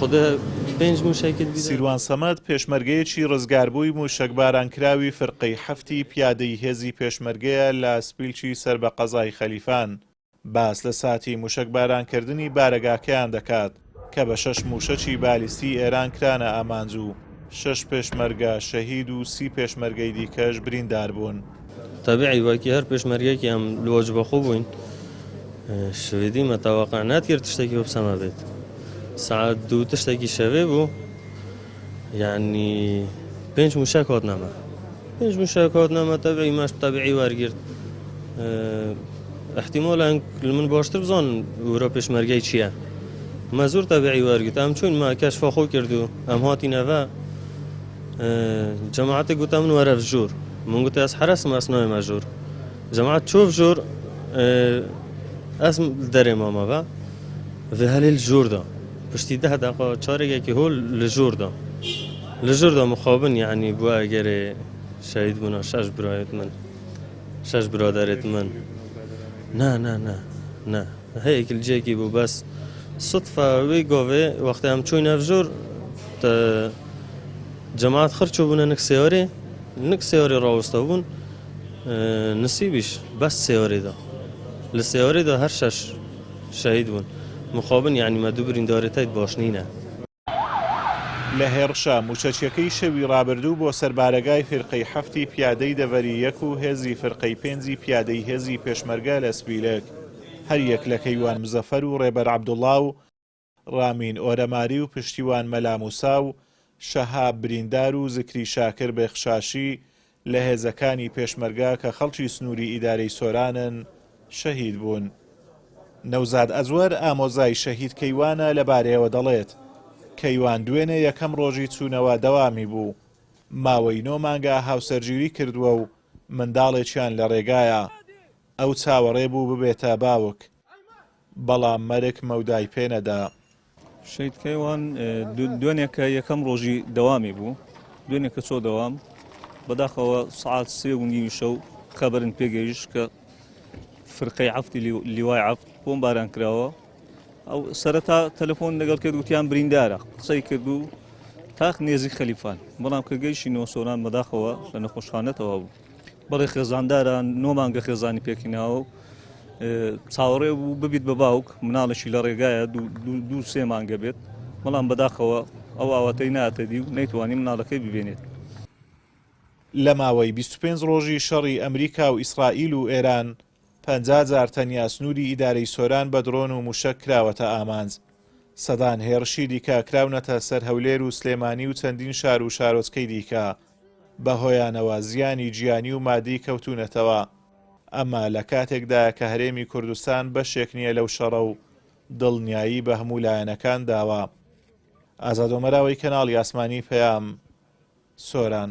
خدا 5 موشکت بیدە. سیروان سەمەد پێشمەرگەیەکی ڕزگاربووی موشەکبارانکراوی فرقەی هەفتی پیادەی هێزی پێشمەرگەیە لە سپیلکی سەر بە قەزای خەلیفان. باس لە ساتی موشەکبارانکردنی بارەگاکەیان دەکات کە بە 6 موشەکی بالیستی ئێران کرانە ئامانج و 6 پێشمەرگە شەهید و 30 پێشمەرگەی دیکەش بریندار بوون. طبیعی وەکی هەر پێشمەرگەیەکی ئەم لۆج بەخۆ بووین شوێدی مەتەوەقع ناتکرد تشتێکی وەبسەمە بێت. سعات 2 تشتێکی شەوێ بوو یعنی 5 موشک هاتنەمە 5 موشک هاتنەمە طبیعی ماش طبیعی وەرگرت. احتیمالا من باشتر بزان ورا پێشمەرگەی چییە. مەزور طبیعی وەرگرت ئەم چوین ما کەشفا خۆ کرد و ئەم هاتینەوە جەماعەتێک گوتە من وەرە ژوور من گوتە ئەس حرەسم ئەس نایمە ژوور جەماعەت چۆ ژوور ئەس دەرێ مامەوە vê helê li jor da piştî 10 deqa çarekekî hol li jor da li jor da mixabin yanî bu egerê şehîd bûna 6 birayet min 6 biraderêt min ne heyekî li cêkî bû bes sıdfa wê gavê wextê em çûyn ev jor cemaat xir çûbûne nik sêyarê rawista bûn nisîbîş bes sêyarê da li sêyarê da her 6 şehîd bûn. مخابن یعنی مەدوو بریندارەتەیت باش نینە. لە هێرشا موچەچیەکەی شەوی ڕابردوو بۆ سەربارەگای فرقەی هەفتی پیادەی دەڤەری یەک و هێزی فرقەی 5 پیادەی هێزی پێشمەرگە لە سپیلک هەر یەک لە کەیوان مزەفەر و ڕێبەر عەبدوڵڵا و ڕامین ئۆرەماری و پشتیوان مەلا موسا و شەهاب بریندار و زکری شاکر بێخشاشی لە هێزەکانی پێشمەرگە کە خەڵکی سنووری ئیدارەی سۆرانن شەهید بوون. نەوزاد ئەزوەر ئامۆزای شەهید کەیوانە لەبارەیەوە دەڵێت کەیوان دوێنێ یەکەم ڕۆژی چوونەوە دەوامی بوو ماوەی 9 مانگە هاوسەرگیری کردووە و منداڵێکیان لە ڕێگایە ئەو چاوەڕێ بوو ببێتە باوک بەڵام مەرگ مەودای پێنەدا. شەهید کەیوان دوێنێکە یەکەم ڕۆژی دەوامی بوو دوێنێکە چۆ دەوام بەداخەوە سعات 3:30 شەو خەبەرن پێگەیشت کە فرقەی عەفتی لیوای عەفت بۆمباران کراوە ئەو سەرەتا تەلەفۆن لەگەڵ کرد وتیان بریندارە قسەی کرد و تاق نێزی خەلیفان بەڵام کە گەیشتینەوە سۆران بەداخەوە لە نەخۆشخانەتەوە بوو بەڵێ خێزاندارە 9 مانگە خێزانی پێکیناوە و چاوەڕێ بوو ببیت بە باوک مناڵەشی لە ڕێگایە 2-3 مانگە بێت بەڵام بەداخەوە ئەو ئاواتەی ناتە دی و نەیتوانی مناڵەکەی ببێنێت. لە ماوەی 25 ڕۆژی شەڕی ئەمریکا و ئیسرائیل و ئێران 50,000 تەنیا سنووری ئیدارەی سۆران بە درۆن و موشک کراوەتە ئامانج. سەدان هێرشی دیکە کراونەتە سەر هەولێر و سلێمانی و چەندین شار و شارۆچکەی دیکە بەهۆیانەوە زیانی گیانی و مادی کەوتونەتەوە. ئەمە لە کاتێکدا کە هەرێمی کوردستان بەشێک نییە لەو شەڕە و دڵنیایی بە هەموو لایەنەکان داوە. ئازاد ئۆمەراوی کەناڵی ئاسمانی پەیام سۆران.